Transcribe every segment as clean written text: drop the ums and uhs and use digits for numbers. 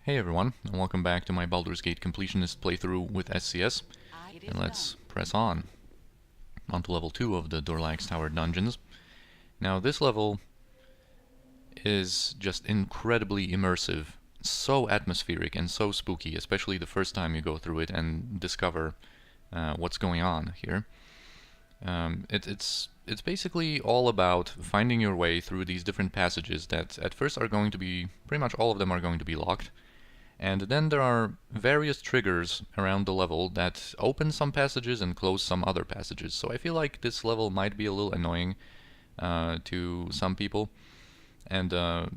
Hey everyone, and welcome back to my Baldur's Gate Completionist playthrough with SCS. And let's press on to level 2 of the Durlag's Tower Dungeons. Now this level is just incredibly immersive, so atmospheric and so spooky, especially the first time you go through it and discover what's going on here. It's basically all about finding your way through these different passages that at first are going to be, pretty much all of them are going to be locked. And then there are various triggers around the level that open some passages and close some other passages. So I feel like this level might be a little annoying to some people. And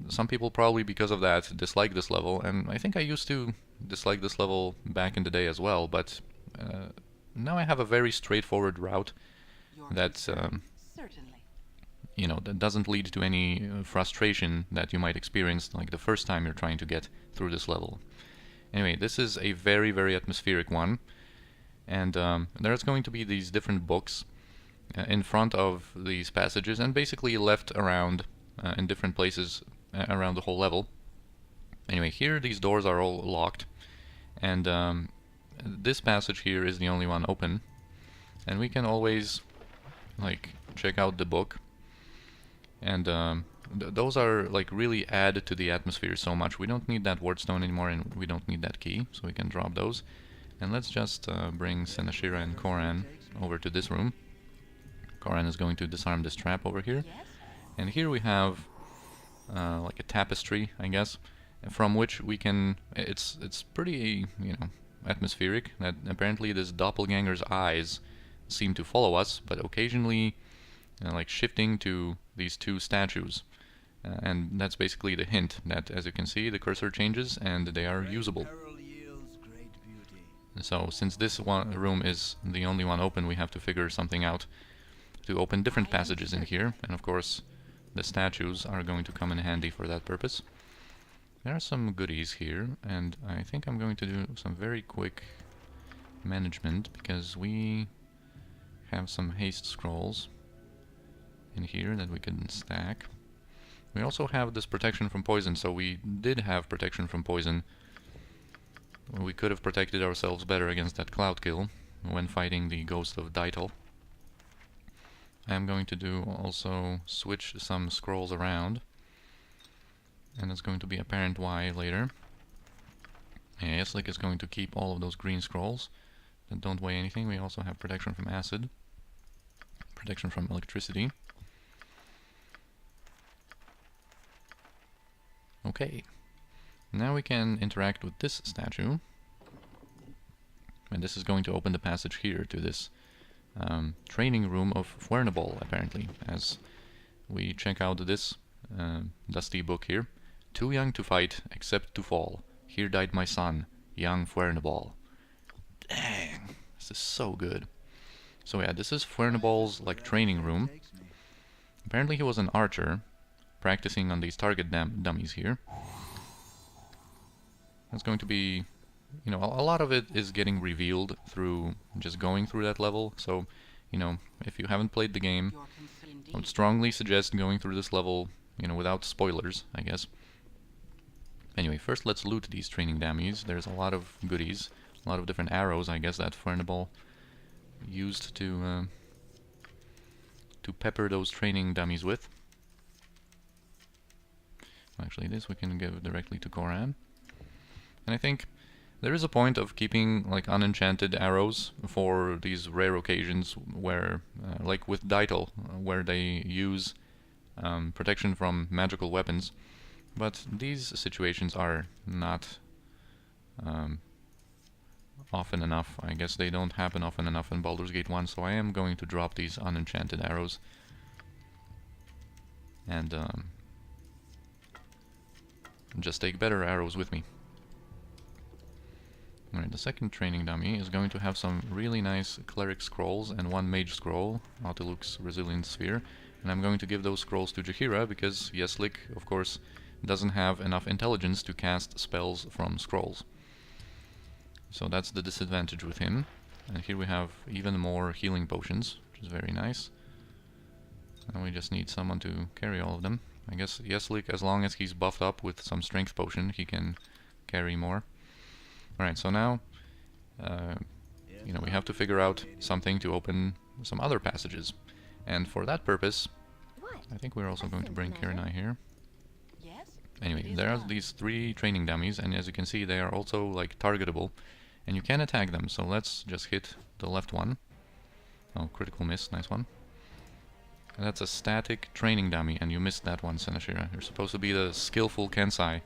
some people probably because of that dislike this level. And I think I used to dislike this level back in the day as well. But now I have a very straightforward route that that doesn't lead to any frustration that you might experience like the first time you're trying to get through this level. Anyway, this is a very, very atmospheric one, and there's going to be these different books in front of these passages and basically left around in different places around the whole level. Anyway, here these doors are all locked, and this passage here is the only one open, and we can always check out the book. And those are really add to the atmosphere so much. We don't need that wardstone anymore, and we don't need that key, so we can drop those. And let's just bring Senashira and Koran over to this room. Koran is going to disarm this trap over here. And here we have like a tapestry, I guess, from which we can... It's pretty, atmospheric. That apparently this doppelganger's eyes seem to follow us, but occasionally shifting to these two statues. And that's basically the hint that, as you can see, the cursor changes and they are usable. So since this room is the only one open, we have to figure something out to open different passages in here. And of course, the statues are going to come in handy for that purpose. There are some goodies here, and I think I'm going to do some very quick management because we have some haste scrolls in here that we can stack. We also have this protection from poison, so we did have protection from poison. We could have protected ourselves better against that cloud kill when fighting the ghost of Daitel. I'm going to do also switch some scrolls around, and it's going to be apparent why later. Yeah, Islan is going to keep all of those green scrolls that don't weigh anything. We also have protection from acid, protection from electricity. Okay, now we can interact with this statue, and this is going to open the passage here to this training room of Fuernabal, apparently, as we check out this dusty book here. Too young to fight, except to fall. Here died my son, young Fuernabal. Dang, this is so good. So yeah, this is Fuernabal's training room. Apparently he was an archer, practicing on these target dummies here. It's going to be, a lot of it is getting revealed through just going through that level. So, if you haven't played the game, I would strongly suggest going through this level, without spoilers, I guess. Anyway, first let's loot these training dummies. There's a lot of goodies, a lot of different arrows, I guess, that Fuernabal used to pepper those training dummies with. Actually, this we can give directly to Koran. And I think there is a point of keeping unenchanted arrows for these rare occasions where, like with Daitel, where they use protection from magical weapons. But these situations are not often enough. I guess they don't happen often enough in Baldur's Gate 1, so I am going to drop these unenchanted arrows. And just take better arrows with me. Alright, the second training dummy is going to have some really nice cleric scrolls and one mage scroll, Autiluk's Resilient Sphere. And I'm going to give those scrolls to Jaheira because Islan, of course, doesn't have enough intelligence to cast spells from scrolls. So that's the disadvantage with him. And here we have even more healing potions, which is very nice. And we just need someone to carry all of them. I guess Islan, as long as he's buffed up with some strength potion, he can carry more. Alright, so now, we have to figure out something to open some other passages. And for that purpose, I think we're also going to bring Kirinai here. Anyway, there are these 3 training dummies, and as you can see, they are also like targetable, and you can attack them. So let's just hit the left one. Oh, critical miss, nice one. And that's a static training dummy, and you missed that one, Senashira. You're supposed to be the skillful Kensai.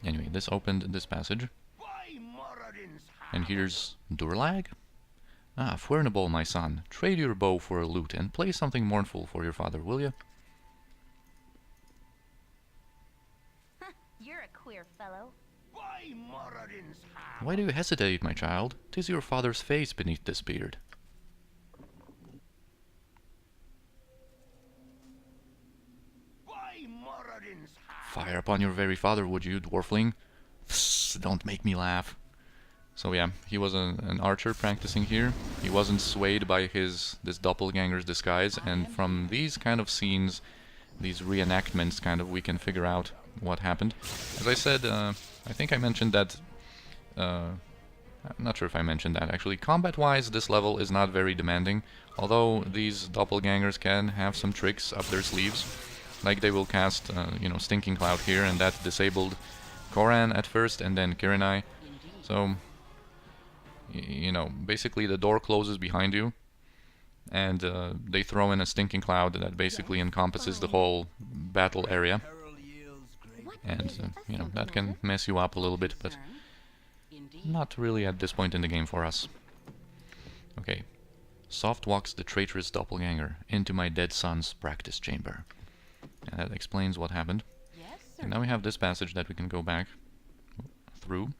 Anyway, this opened this passage. And here's Durlag. Ah, Fuernable, my son. Trade your bow for a lute and play something mournful for your father, will you? You're a queer fellow. Why do you hesitate, my child? 'Tis your father's face beneath this beard. Fire upon your very father, would you, dwarfling? Psst, don't make me laugh. So yeah, he was an archer practicing here. He wasn't swayed by this doppelganger's disguise, and from these kind of scenes, these reenactments, we can figure out what happened. As I said, I think I mentioned that... I'm not sure if I mentioned that, actually. Combat-wise, this level is not very demanding, although these doppelgangers can have some tricks up their sleeves. Like they will cast, Stinking Cloud here, and that disabled Koran at first, and then Kirinai. So... basically the door closes behind you, and they throw in a Stinking Cloud that basically encompasses the whole battle area. And, that can mess you up a little bit, but not really at this point in the game for us. Okay. Soft walks the traitorous doppelganger into my dead son's practice chamber. And that explains what happened. And now we have this passage that we can go back through.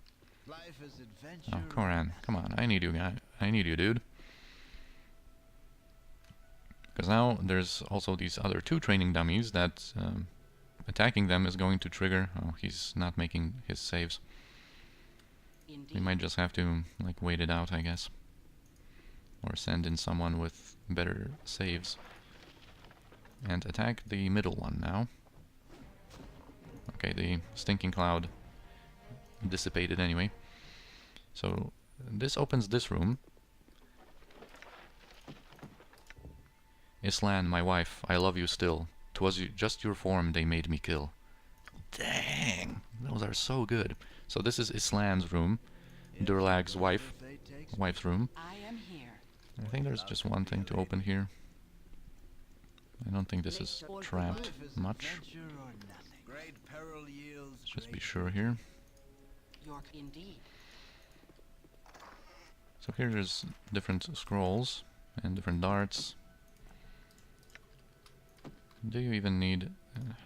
Oh, Koran, come on, I need you, guy. I need you, dude. Because now there's also these other 2 training dummies that attacking them is going to trigger... Oh, he's not making his saves. We might just have to, wait it out, I guess. Or send in someone with better saves. And attack the middle one now. Okay, the Stinking Cloud dissipated anyway. So this opens this room. Islan, my wife, I love you still. 'Twas just your form they made me kill. Dang, those are so good. So this is Islan's room, Durlag's wife's room. I think there's just one thing to open here. I don't think this is trapped much. Let's just be sure here. So here there's different scrolls and different darts. Do you even need...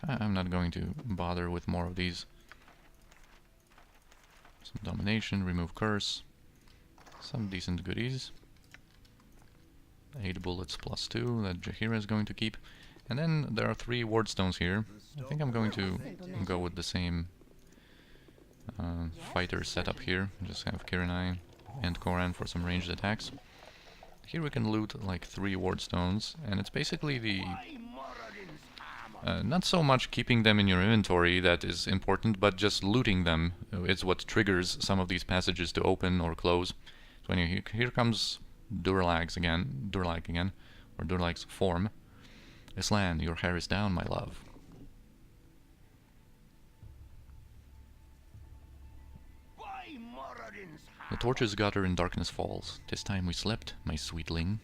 I'm not going to bother with more of these. Some domination, remove curse. Some decent goodies. 8 bullets plus 2 that Jaheira is going to keep. And then there are 3 ward stones here. I think I'm going to go with the same fighter setup here. Just have Kirinai and Koran for some ranged attacks. Here we can loot 3 ward stones, and it's basically the... not so much keeping them in your inventory that is important, but just looting them is what triggers some of these passages to open or close. So anyway, here comes Durlag again, or Durlag's form. Islan, your hair is down, my love. The torches gutter and darkness falls. 'Tis time we slept, my sweetling.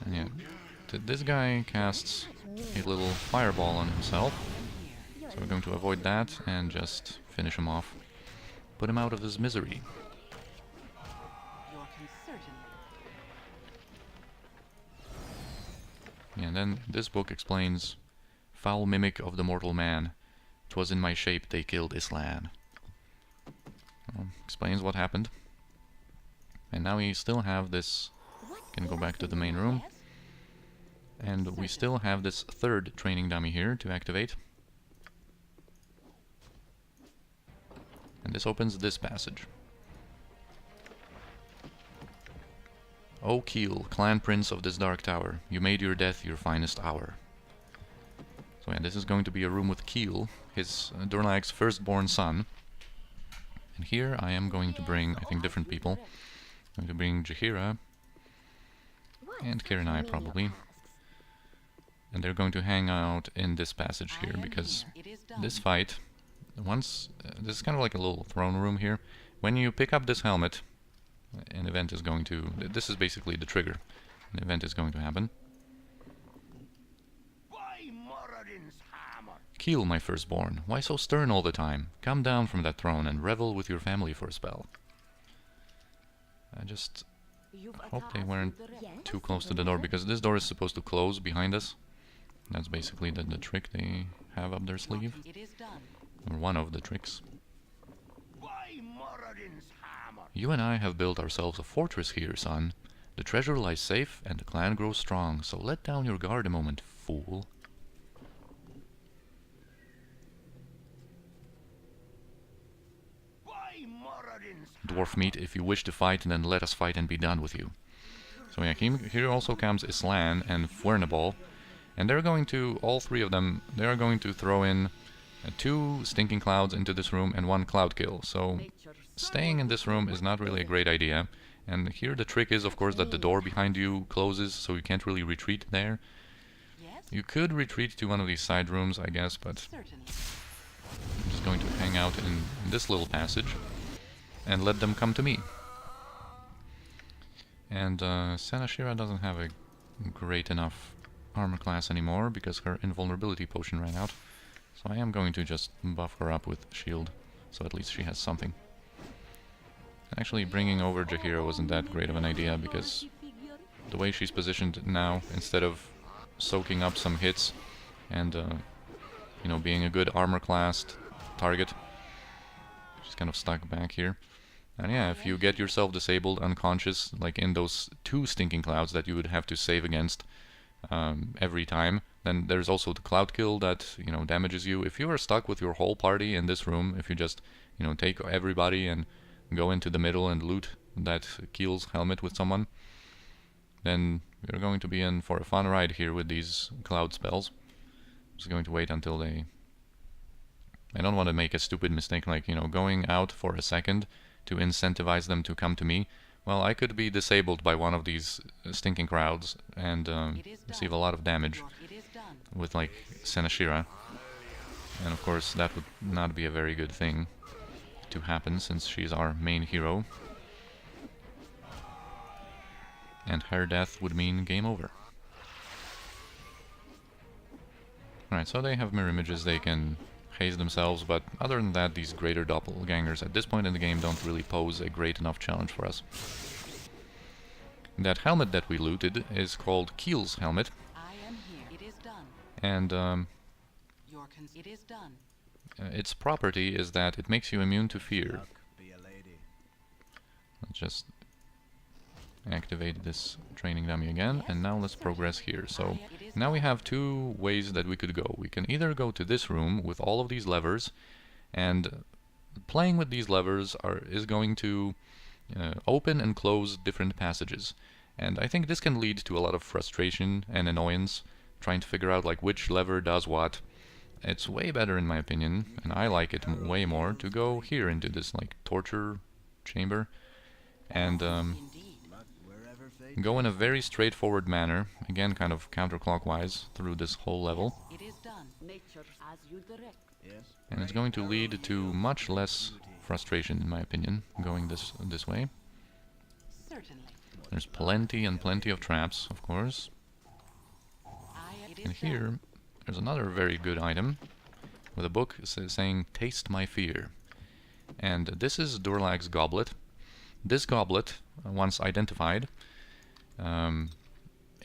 And yeah, this guy casts a little fireball on himself, so we're going to avoid that and just finish him off. Put him out of his misery. Yeah, and then this book explains, foul mimic of the mortal man, 'twas in my shape they killed Islan. Explains what happened. And now we still have this... Can go back to the main room. And we still have this 3rd training dummy here to activate. And this opens this passage. O Kiel, clan prince of this dark tower, you made your death your finest hour. So yeah, this is going to be a room with Kiel, his Durlag's firstborn son. And here I am going to bring, I think, different people. I'm going to bring Jaheira and Kirinai probably. And they're going to hang out in this passage here, because this fight, once, this is kind of like a little throne room here. When you pick up this helmet, an event is going to, this is basically the trigger. An event is going to happen. Kiel, my firstborn, why so stern all the time? Come down from that throne and revel with your family for a spell. I just hope they weren't too close to the door, because this door is supposed to close behind us. That's basically the trick they have up their sleeve. Or one of the tricks. You and I have built ourselves a fortress here, son. The treasure lies safe and the clan grows strong, so let down your guard a moment, fool. Dwarf meat, if you wish to fight, then let us fight and be done with you. So yeah, here also comes Islan and Fuernabal, and they're going to, all three of them, they are going to throw in 2 stinking clouds into this room and 1 cloud kill. So staying in this room is not really a great idea. And here the trick is, of course, that the door behind you closes, so you can't really retreat there. You could retreat to one of these side rooms, I guess, but I'm just going to hang out in this little passage and let them come to me. And Senashira doesn't have a great enough armor class anymore because her invulnerability potion ran out. So I am going to just buff her up with shield, so at least she has something. Actually, bringing over Jaheira wasn't that great of an idea, because the way she's positioned now, instead of soaking up some hits and, you know, being a good armor-classed target, she's kind of stuck back here. And yeah, if you get yourself disabled, unconscious, like in those 2 stinking clouds that you would have to save against every time, then there's also the cloud kill that, you know, damages you. If you are stuck with your whole party in this room, if you just, you know, take everybody and go into the middle and loot that Kiel's helmet with someone, then you're going to be in for a fun ride here with these cloud spells. I'm just going to wait until they... I don't want to make a stupid mistake like, you know, going out for a second to incentivize them to come to me. Well, I could be disabled by one of these stinking crowds and receive a lot of damage with, like, Senashira. And of course that would not be a very good thing to happen, since she's our main hero. And her death would mean game over. Alright, so they have mirror images, they can haze themselves, but other than that, these greater doppelgangers at this point in the game don't really pose a great enough challenge for us. That helmet that we looted is called Kiel's helmet. And its property is that it makes you immune to fear. Let's just activate this training dummy again, and now let's progress here. So now we have 2 ways that we could go. We can either go to this room with all of these levers, and playing with these levers is going to open and close different passages. And I think this can lead to a lot of frustration and annoyance, trying to figure out like which lever does what. It's way better, in my opinion, and I like it way more, to go here into this like torture chamber and go in a very straightforward manner, again kind of counterclockwise through this whole level. And it's going to lead to much less frustration, in my opinion, going this way. There's plenty and plenty of traps, of course. And here there's another very good item with a book saying "Taste my fear." And this is Durlag's goblet. This goblet, once identified,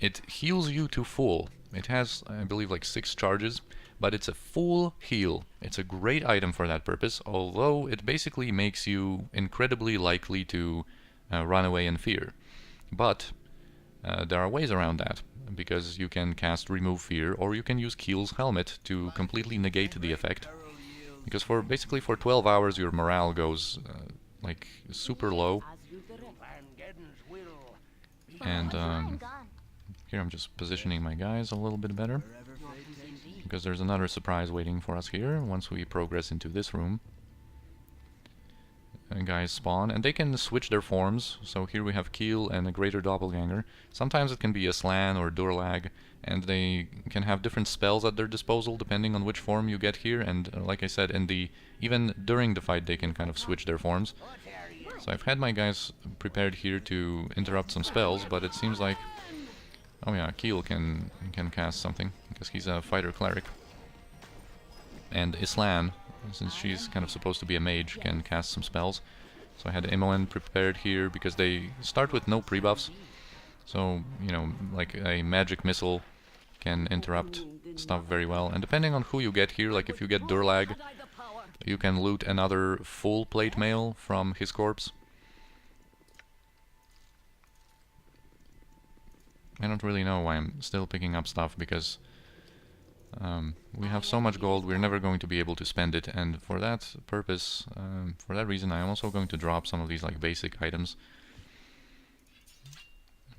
it heals you to full. It has, I believe, like 6 charges, but it's a full heal. It's a great item for that purpose, although it basically makes you incredibly likely to run away in fear. But there are ways around that, because you can cast Remove Fear, or you can use Kiel's helmet to completely negate the effect. Because basically for 12 hours your morale goes like super low. And here I'm just positioning my guys a little bit better, because there's another surprise waiting for us here once we progress into this room. And guys spawn, and they can switch their forms. So here we have Kiel and a greater doppelganger. Sometimes it can be Islan or Durlag, and they can have different spells at their disposal depending on which form you get here. And like I said, even during the fight they can kind of switch their forms. So I've had my guys prepared here to interrupt some spells, but it seems like, oh yeah, Kiel can cast something because he's a fighter cleric, and Islan, since she's kind of supposed to be a mage, can cast some spells. So I had Imoen prepared here because they start with no pre-buffs. So, you know, like a magic missile can interrupt stuff very well. And depending on who you get here, like if you get Durlag, you can loot another full plate mail from his corpse. I don't really know why I'm still picking up stuff, because we have so much gold, we're never going to be able to spend it, and for that purpose, for that reason, I'm also going to drop some of these like basic items,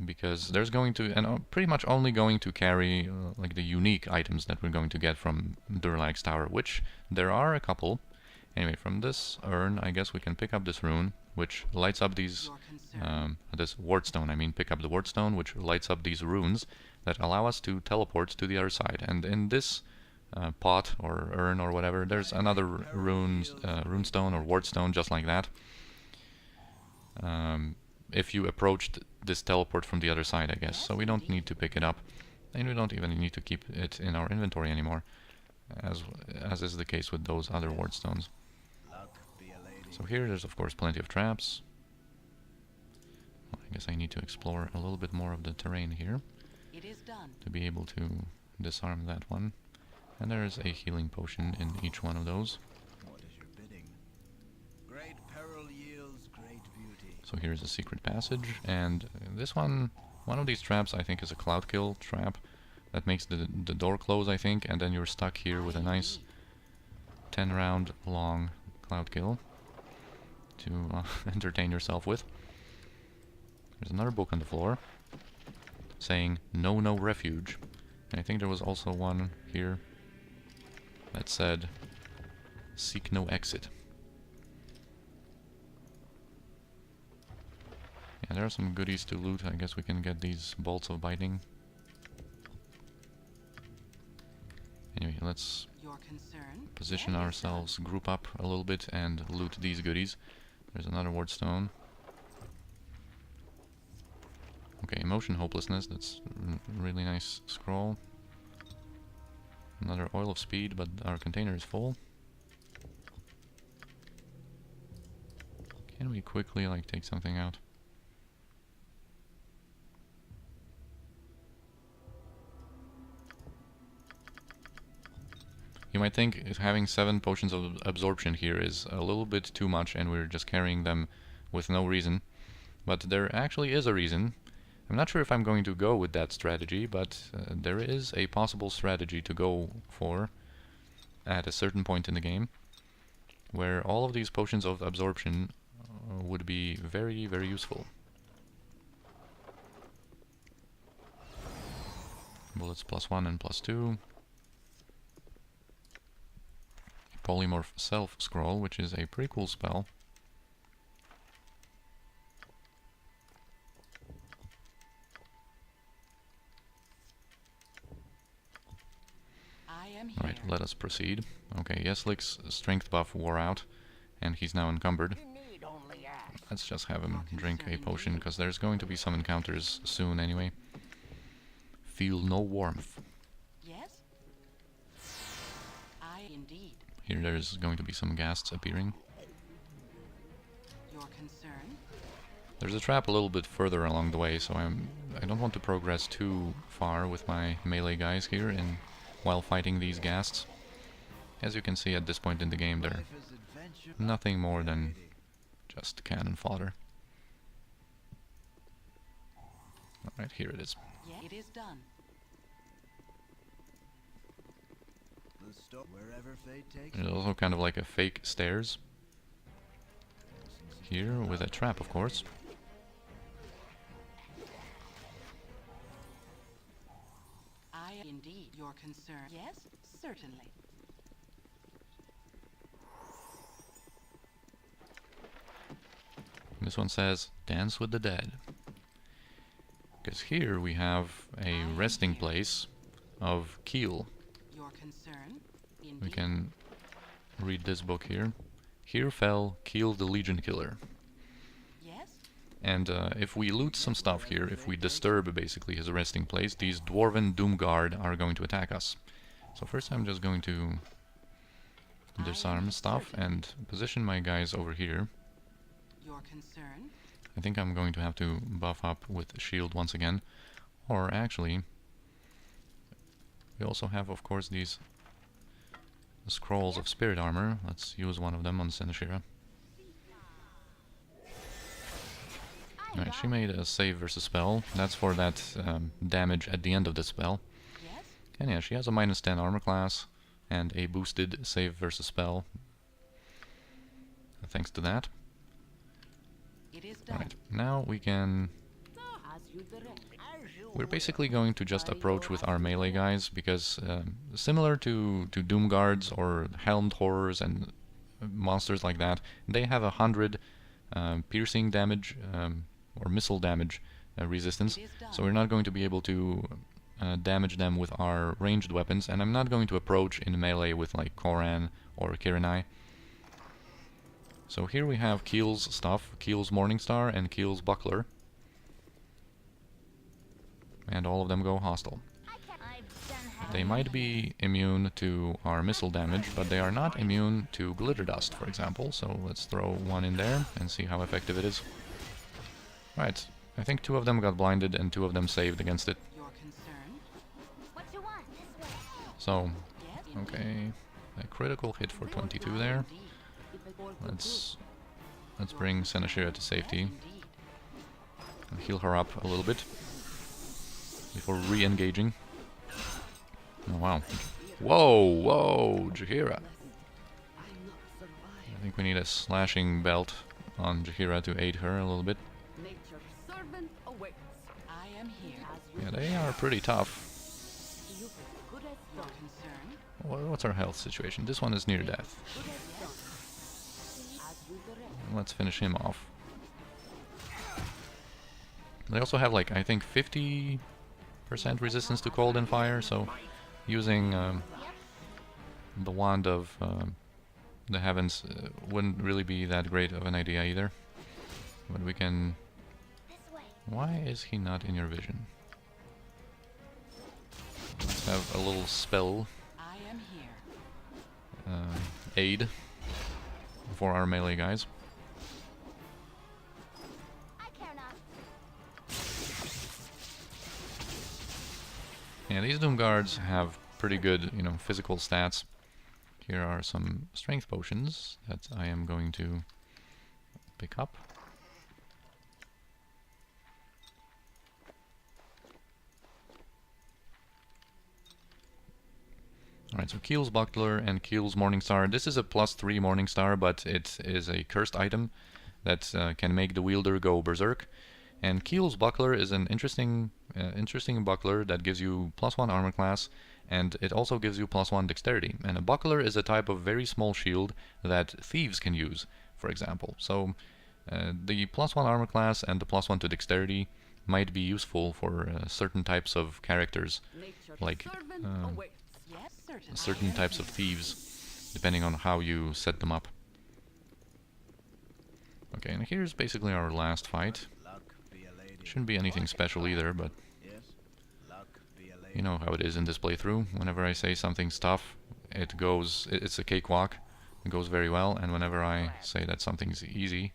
because there's going to, and pretty much only going to carry like the unique items that we're going to get from Durlag's tower, which there are a couple. Anyway, from this urn, I guess we can pick up this rune, which lights up these, this wardstone, I mean, pick up the wardstone, which lights up these runes that allow us to teleport to the other side. And in this pot or urn or whatever, there's another runestone or wardstone just like that. If you approached this teleport from the other side, I guess. So we don't need to pick it up, and we don't even need to keep it in our inventory anymore, as is the case with those other wardstones. So here there's of course plenty of traps. Well, I guess I need to explore a little bit more of the terrain here to be able to disarm that one. And there is a healing potion in each one of those. Great peril yields great beauty. So here's a secret passage, and this one of these traps I think is a cloud kill trap that makes the door close, I think, and then you're stuck here with a nice 10 round long cloud kill to entertain yourself with. There's another book on the floor saying no refuge, and I think there was also one here that said seek no exit. Yeah, there are some goodies to loot. I guess we can get these bolts of biting. Anyway, let's position ourselves, group up a little bit, and loot these goodies. There's another wardstone. Okay, emotion hopelessness, that's a really nice scroll. Another oil of speed, but our container is full. Can we quickly like take something out? You might think having 7 potions of absorption here is a little bit too much and we're just carrying them with no reason. But there actually is a reason. I'm not sure if I'm going to go with that strategy, but there is a possible strategy to go for at a certain point in the game, where all of these potions of absorption would be very useful. Bullets +1 and +2. Polymorph Self Scroll, which is a pretty cool spell. Alright, let us proceed. Okay, Yeslik's strength buff wore out, and he's now encumbered. Let's just have him drink a potion, because there's going to be some encounters soon anyway. Feel no warmth. Yes? Indeed. Here there's going to be some ghasts appearing. Your concern? There's a trap a little bit further along the way, so I don't want to progress too far with my melee guys here while fighting these ghasts. As you can see at this point in the game, they're nothing more than just cannon fodder. Alright, here it is. Yeah, it is done. There's also kind of like a fake stairs here with a trap, of course. Indeed, your concern. Yes, certainly. This one says, dance with the dead. Because here we have a resting place of Kiel. Your concern. Indeed. We can read this book here. Here fell Kiel the Legion Killer. Yes. And if we loot some stuff here, if we disturb basically his resting place, these dwarven doomguard are going to attack us. So first I'm just going to disarm stuff and position my guys over here. Your concern. I think I'm going to have to buff up with shield once again. Or actually, we also have of course these scrolls of spirit armor. Let's use one of them on Seneshira. Alright, she made a save versus spell. That's for that damage at the end of the spell. Yes. And yeah, she has a -10 armor class and a boosted save versus spell. Thanks to that. It is done. Alright, now we can... We're basically going to just approach with our melee guys, because similar to doomguards or helmed horrors and monsters like that, they have 100 piercing damage or missile damage resistance, so we're not going to be able to damage them with our ranged weapons, and I'm not going to approach in melee with like Koran or Kirinai. So here we have Kiel's stuff, Kiel's Morningstar and Kiel's Buckler. And all of them go hostile. They might be immune to our missile damage, but they are not immune to glitter dust, for example. So let's throw one in there and see how effective it is. Right, I think 2 of them got blinded and 2 of them saved against it. Your concern. So, Yes. okay, a critical hit for 22 there. Let's bring Seneshira to safety Indeed. and heal her up a little bit before re-engaging. Oh wow. Whoa, whoa, Jaheira. I think we need a slashing belt on Jaheira to aid her a little bit. I am here. Yeah, they are pretty tough. Your concern. What's our health situation? This one is near death. Let's finish him off. They also have like, I think 50% resistance to cold and fire, so using the wand of the heavens wouldn't really be that great of an idea either. But we can... Why is he not in your vision? Let's have a little spell I am here. aid for our melee guys. Yeah, these Doomguards have pretty good, you know, physical stats. Here are some strength potions that I am going to pick up. Alright, so Kiel's Buckler and Kiel's Morningstar. This is a +3 Morningstar, but it is a cursed item that can make the wielder go berserk. And Kiel's Buckler is an interesting buckler that gives you +1 armor class, and it also gives you +1 dexterity. And a buckler is a type of very small shield that thieves can use, for example. So the +1 armor class and the +1 to dexterity might be useful for certain types of characters, like Yes, certainly. certain types of thieves, depending on how you set them up. Okay, and here's basically our last fight. Shouldn't be anything special either, but you know how it is in this playthrough. Whenever I say something's tough, it's a cakewalk. It goes very well, and whenever I say that something's easy,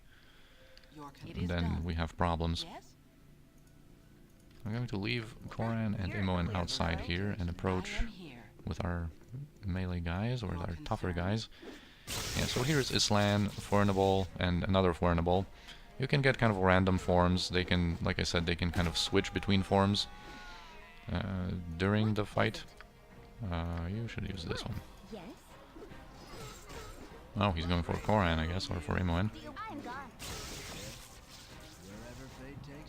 then we have problems. Yes. I'm going to leave Koran and Imoen outside here and approach I am here. with our melee guys, or our tougher guys. Yeah, so here's Islan, Fornable, and another Fornable. You can get kind of random forms. They can, like I said, they can kind of switch between forms during the fight. You should use this one. Oh, he's going for Koran, I guess, or for Imoen.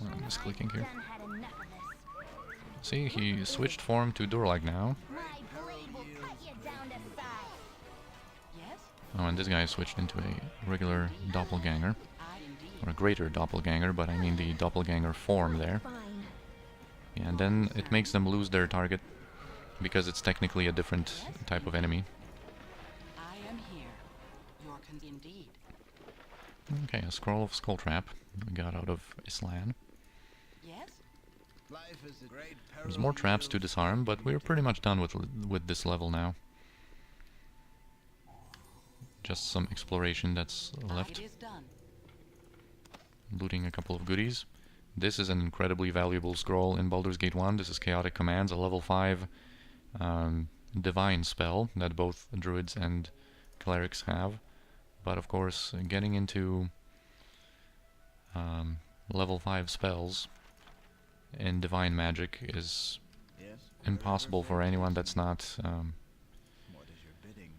I'm misclicking here. See, he switched form to Durlag now. My blade will cut you down to size. Yes? Oh, and this guy switched into a regular doppelganger. I Or a greater doppelganger, but I mean the doppelganger form there. Fine. Yeah, and then it makes them lose their target, because it's technically a different type of enemy. I am here. Your indeed. Okay, a scroll of Skull Trap we got out of Islan. Yes? Life is a great peril. There's more traps to yields disarm, but we're pretty much done with this level now. Just some exploration that's left. It is done. Looting a couple of goodies. This is an incredibly valuable scroll in Baldur's Gate 1. This is Chaotic Commands, a level 5 divine spell that both druids and clerics have. But of course, getting into level 5 spells in divine magic is Yes. impossible for anyone that's not... What is your bidding?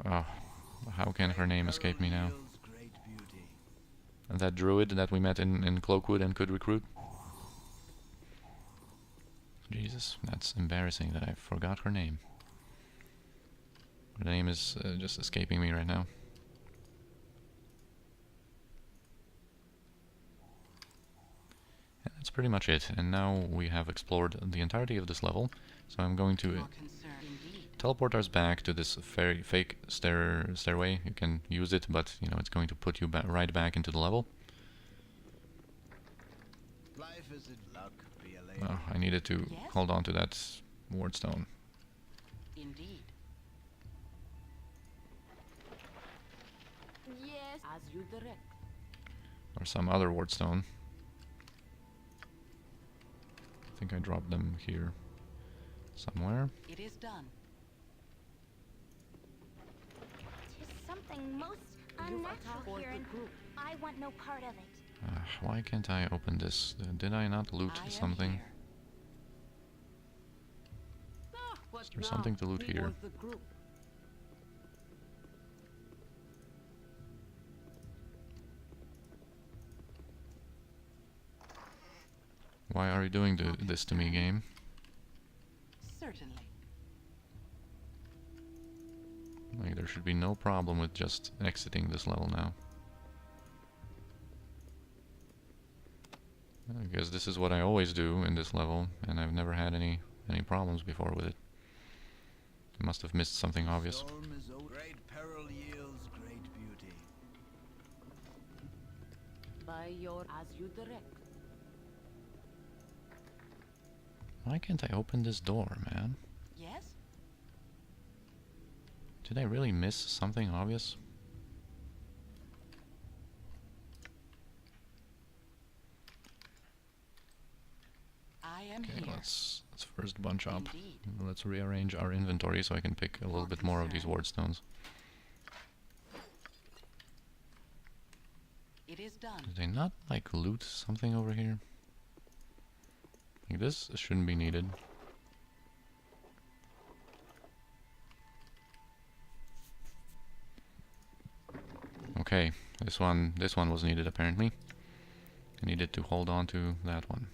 how can her name escape me now? Yields great beauty. That druid that we met in Cloakwood and could recruit. Jesus, that's embarrassing that I forgot her name. Her name is just escaping me right now. And that's pretty much it. And now we have explored the entirety of this level. So I'm going to Your concern indeed. teleport us back to this fake stairway. You can use it, but you know it's going to put you right back into the level. Life is a luck, be a lady. I needed to Yes? hold on to that wardstone. Indeed. Yes. As you direct. Or some other wardstone. I think I dropped them here somewhere. It is done. Tis something most unnatural here, and I want no part of it. Why can't I open this? Did I not loot I am something? here. Is there something to loot here? Why are you doing this to me, game? Certainly. Like, there should be no problem with just exiting this level now. I guess this is what I always do in this level, and I've never had any problems before with it. I must have missed something obvious. Storm is over. Great peril yields great beauty. By your as you direct. Why can't I open this door, man? Yes? Did I really miss something obvious? I am Okay, here. let's first bunch up. Indeed. Let's rearrange our inventory so I can pick a little bit more of these wardstones. It is done. Did they not, like, loot something over here? Like, this shouldn't be needed. Okay, this one was needed apparently. I needed to hold on to that one.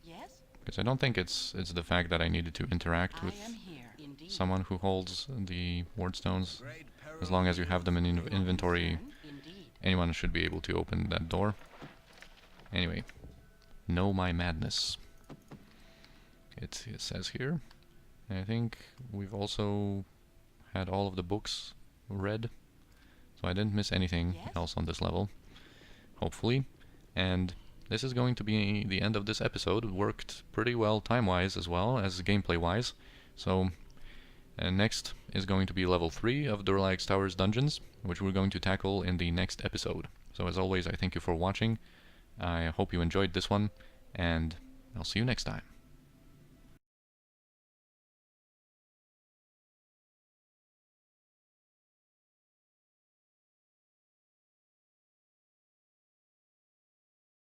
Yes? Because I don't think it's the fact that I needed to interact I with am here. Indeed. someone who holds the wardstones. Great peril As long as you have them in Your inventory, concern, Indeed. anyone should be able to open that door. Anyway, know my madness. It says here. I think we've also had all of the books read, so I didn't miss anything Yes. else on this level, hopefully. And this is going to be the end of this episode. It worked pretty well time-wise as well as gameplay-wise. So next is going to be level 3 of Durlag's Towers Dungeons, which we're going to tackle in the next episode. So as always, I thank you for watching. I hope you enjoyed this one, and I'll see you next time.